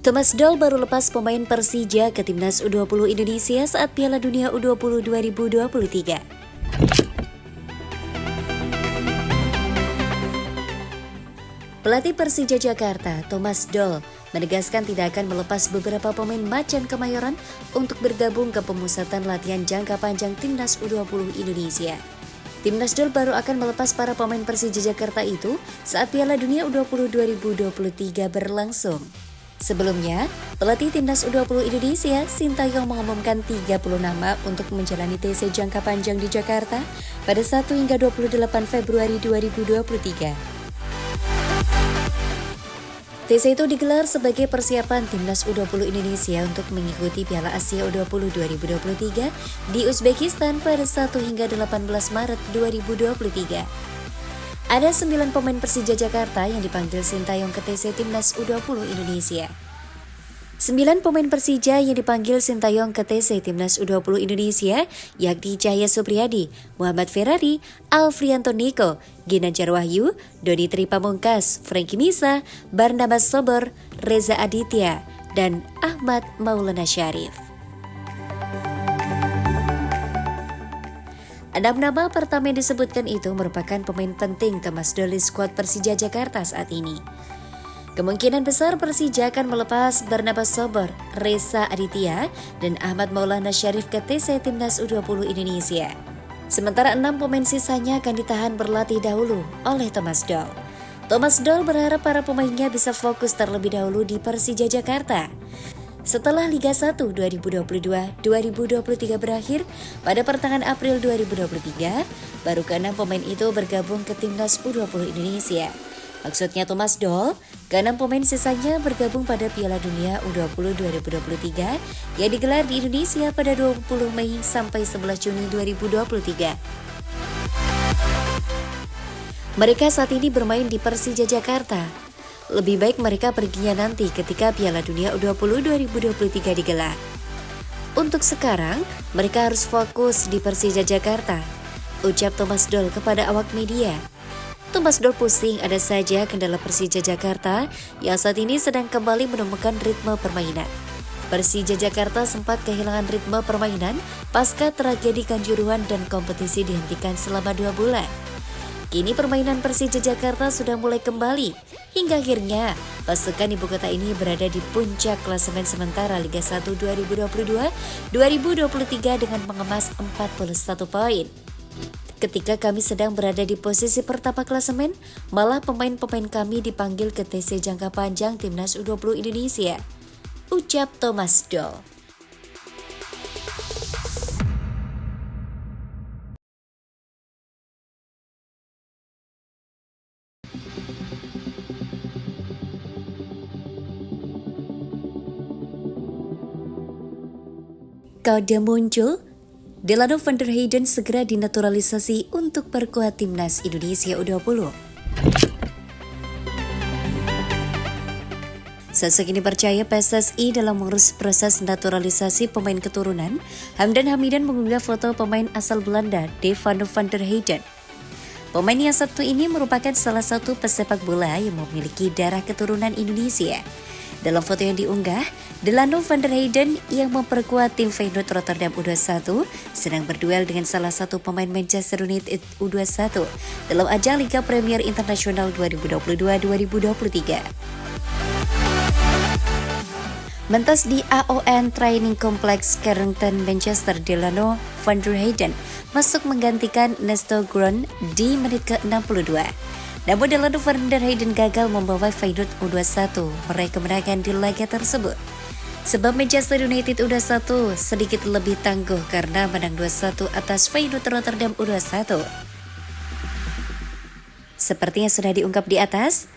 Thomas Doll baru lepas pemain Persija ke Timnas U20 Indonesia saat Piala Dunia U20 2023. Pelatih Persija Jakarta, Thomas Doll, menegaskan tidak akan melepas beberapa pemain macan Kemayoran untuk bergabung ke pemusatan latihan jangka panjang Timnas U20 Indonesia. Timnas Doll baru akan melepas para pemain Persija Jakarta itu saat Piala Dunia U20 2023 berlangsung. Sebelumnya, pelatih Timnas U20 Indonesia, Sintayong mengumumkan 30 nama untuk menjalani TC jangka panjang di Jakarta pada 1 hingga 28 Februari 2023. TC itu digelar sebagai persiapan Timnas U20 Indonesia untuk mengikuti Piala Asia U20 2023 di Uzbekistan pada 1 hingga 18 Maret 2023. Ada 9 pemain Persija Jakarta yang dipanggil Sintayong ke TC Timnas U20 Indonesia. 9 pemain Persija yang dipanggil Sintayong ke TC Timnas U20 Indonesia yakni Cahya Supriyadi, Muhammad Ferrari, Alfrianto Niko, Ginanjar Wahyu, Doni Tri Pamungkas, Franky Misa, Barnabas Sobor, Reza Aditya, dan Ahmad Maulana Syarif. 6 nama pertama yang disebutkan itu merupakan pemain penting Thomas Doll di skuad Persija Jakarta saat ini. Kemungkinan besar Persija akan melepas Barnabas Sobor, Reza Aditya, dan Ahmad Maulana Syarif ke TC Timnas U20 Indonesia. Sementara 6 pemain sisanya akan ditahan berlatih dahulu oleh Thomas Doll. Thomas Doll berharap para pemainnya bisa fokus terlebih dahulu di Persija Jakarta. Setelah Liga 1 2022-2023 berakhir pada pertengahan April 2023, baru ke-6 pemain itu bergabung ke Timnas U20 Indonesia. Maksudnya Thomas Doll, ke-6 pemain sisanya bergabung pada Piala Dunia U20 2023 yang digelar di Indonesia pada 20 Mei sampai 11 Juni 2023. Mereka saat ini bermain di Persija Jakarta. Lebih baik mereka perginya nanti ketika Piala Dunia U20 2023 digelar. Untuk sekarang, mereka harus fokus di Persija Jakarta, ucap Thomas Doll kepada awak media. Thomas Doll pusing ada saja kendala Persija Jakarta yang saat ini sedang kembali menemukan ritme permainan. Persija Jakarta sempat kehilangan ritme permainan pasca tragedi Kanjuruhan dan kompetisi dihentikan selama 2 bulan. Kini permainan Persija Jakarta sudah mulai kembali, hingga akhirnya pasukan ibu kota ini berada di puncak klasemen sementara Liga 1 2022-2023 dengan mengemas 41 poin. Ketika kami sedang berada di posisi pertama klasemen, malah pemain-pemain kami dipanggil ke TC jangka panjang Timnas U20 Indonesia, ucap Thomas Doll. Kode muncul, Delano van der Heyden segera dinaturalisasi untuk perkuat Timnas Indonesia U20. Sosok ini percaya PSSI dalam mengurus proses naturalisasi pemain keturunan. Hamdan Hamidan mengunggah foto pemain asal Belanda, Delano van der Heyden. Pemain yang satu ini merupakan salah satu pesepak bola yang memiliki darah keturunan Indonesia. Dalam foto yang diunggah, Delano van der Heyden yang memperkuat tim Feyenoord Rotterdam U21 sedang berduel dengan salah satu pemain Manchester United U21 dalam ajang Liga Premier Internasional 2022-2023. Mentas di AON Training Complex Carrington, Manchester, Delano van der Heyden masuk menggantikan Nesto Grön di menit ke-62. Namun Delano van der Heyden gagal membawa Feyenoord U21 meraih kemenangan di laga tersebut. Sebab Manchester United U21 sedikit lebih tangguh karena menang 2-1 atas Feyenoord Rotterdam U21. Seperti yang sudah diungkap di atas,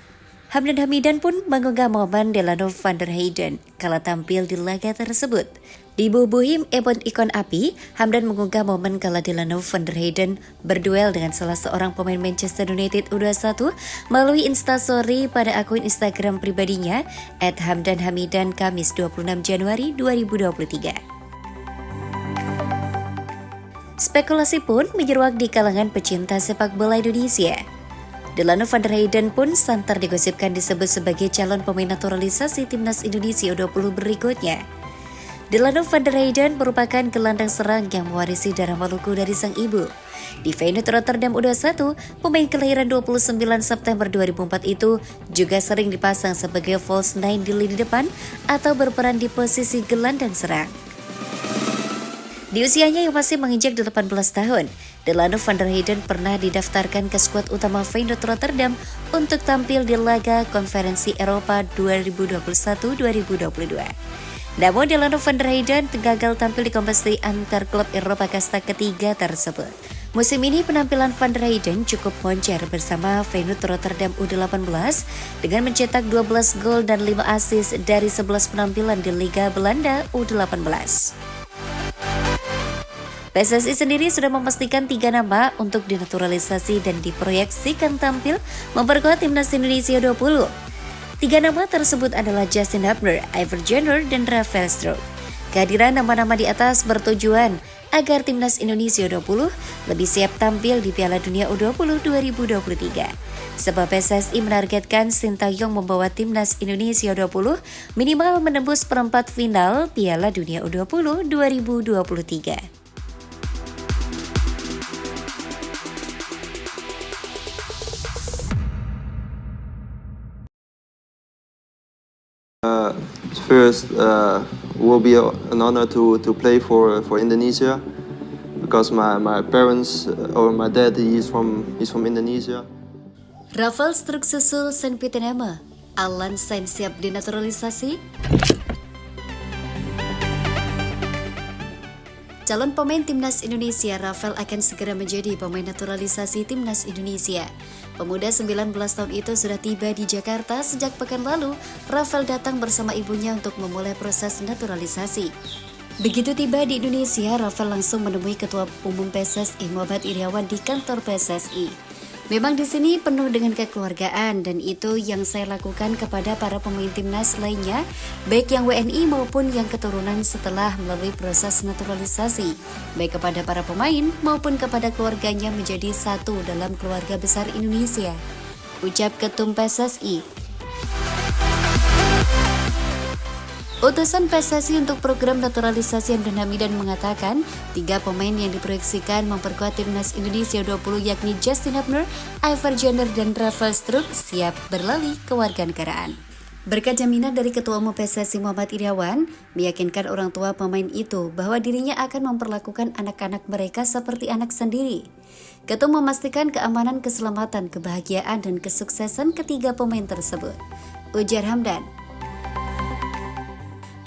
Hamdan Hamidan pun mengunggah momen Delano van der Heyden kala tampil di laga tersebut. Di Bubuhim Ebon Ikon Api, Hamdan mengunggah momen kala Delano van der Heyden berduel dengan salah seorang pemain Manchester United U21 melalui instastory pada akun Instagram pribadinya @hamdanhamidan Kamis 26 Januari 2023. Spekulasi pun menyeruak di kalangan pecinta sepak bola Indonesia. Delano van der Heyden pun santer digosipkan disebut sebagai calon pemain naturalisasi timnas Indonesia U20 berikutnya. Delano van der Heyden merupakan gelandang serang yang mewarisi darah Maluku dari sang ibu. Di Feyenoord Rotterdam U21, pemain kelahiran 29 September 2004 itu juga sering dipasang sebagai false nine di lini depan atau berperan di posisi gelandang serang. Di usianya yang masih menginjak 18 tahun, Delano van der Heyden pernah didaftarkan ke skuad utama Feyenoord Rotterdam untuk tampil di laga Konferensi Eropa 2021-2022. Namun Delano van der Heyden gagal tampil di kompetisi antar klub Eropa kasta ketiga tersebut. Musim ini penampilan van der Heyden cukup moncer bersama Feyenoord Rotterdam U18 dengan mencetak 12 gol dan 5 assist dari 11 penampilan di Liga Belanda U18. PSSI sendiri sudah memastikan 3 nama untuk dinaturalisasi dan diproyeksikan tampil memperkuat timnas Indonesia U20. 3 nama tersebut adalah Justin Hubner, Iver Jenner, dan Rafael Struijk. Kehadiran nama-nama di atas bertujuan agar timnas Indonesia U20 lebih siap tampil di Piala Dunia U20 2023. Sebab PSSI menargetkan Sintayong membawa timnas Indonesia U20 minimal menembus perempat final Piala Dunia U20 2023. First, will be an honor to play for Indonesia because my parents or my dad he's from Indonesia. Rafael Struijk susul Saint-Pieter-Nema. Alan Sain siap dinaturalisasi. Calon pemain timnas Indonesia, Rafael akan segera menjadi pemain naturalisasi timnas Indonesia. Pemuda 19 tahun itu sudah tiba di Jakarta sejak pekan lalu. Rafael datang bersama ibunya untuk memulai proses naturalisasi. Begitu tiba di Indonesia, Rafael langsung menemui Ketua Umum PSSI Muhammad Iryawan di kantor PSSI. Memang di sini penuh dengan kekeluargaan dan itu yang saya lakukan kepada para pemain timnas lainnya, baik yang WNI maupun yang keturunan setelah melalui proses naturalisasi, baik kepada para pemain maupun kepada keluarganya menjadi satu dalam keluarga besar Indonesia, ucap Ketum PSSI. Utusan PSSI untuk program naturalisasi Hamdan Hamidan mengatakan 3 pemain yang diproyeksikan memperkuat timnas Indonesia U20 yakni Justin Hubner, Iver Jenner, dan Rafael Struijk siap beralih ke warganegaraan. Berkat jaminan dari Ketua Umum PSSI Muhammad Iryawan, meyakinkan orang tua pemain itu bahwa dirinya akan memperlakukan anak-anak mereka seperti anak sendiri. Ketum memastikan keamanan, keselamatan, kebahagiaan, dan kesuksesan ketiga pemain tersebut, ujar Hamdan.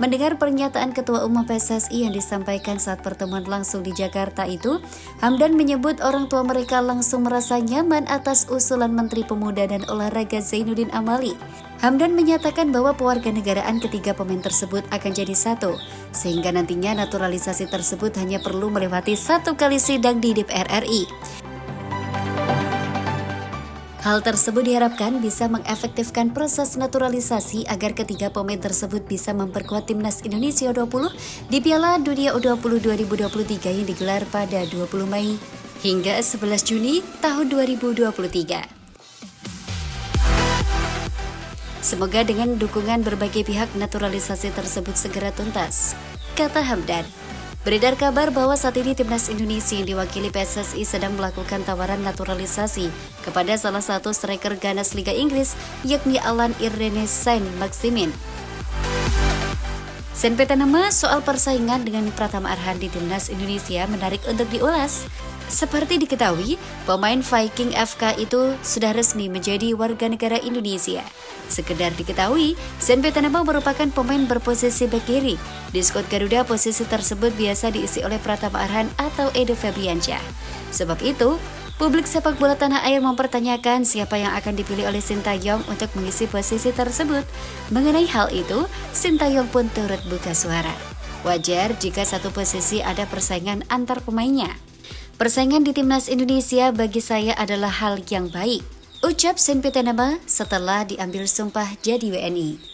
Mendengar pernyataan Ketua Umum PSSI yang disampaikan saat pertemuan langsung di Jakarta itu, Hamdan menyebut orang tua mereka langsung merasa nyaman atas usulan Menteri Pemuda dan Olahraga Zainuddin Amali. Hamdan menyatakan bahwa pewarganegaraan ketiga pemain tersebut akan jadi satu, sehingga nantinya naturalisasi tersebut hanya perlu melewati 1 kali sidang di DPR RI. Hal tersebut diharapkan bisa mengefektifkan proses naturalisasi agar ketiga pemain tersebut bisa memperkuat timnas Indonesia U20 di Piala Dunia U20 2023 yang digelar pada 20 Mei hingga 11 Juni tahun 2023. Semoga dengan dukungan berbagai pihak naturalisasi tersebut segera tuntas, kata Hamdan. Beredar kabar bahwa saat ini timnas Indonesia yang diwakili PSSI sedang melakukan tawaran naturalisasi kepada salah satu striker ganas Liga Inggris, yakni Alan Irene Saint-Maximin. Saint-Pieter-Nema soal persaingan dengan Pratama Arhan di timnas Indonesia menarik untuk diulas. Seperti diketahui, pemain Viking FK itu sudah resmi menjadi warga negara Indonesia. Sekedar diketahui, Saint-Pieter-Nema merupakan pemain berposisi bek kiri. Di skuad Garuda, posisi tersebut biasa diisi oleh Pratama Arhan atau Edo Febriansyah. Sebab itu, publik sepak bola tanah air mempertanyakan siapa yang akan dipilih oleh Sintayong untuk mengisi posisi tersebut. Mengenai hal itu, Sintayong pun turut buka suara. Wajar jika satu posisi ada persaingan antar pemainnya. Persaingan di timnas Indonesia bagi saya adalah hal yang baik, ucap Saint-Pieter-Nema setelah diambil sumpah jadi WNI.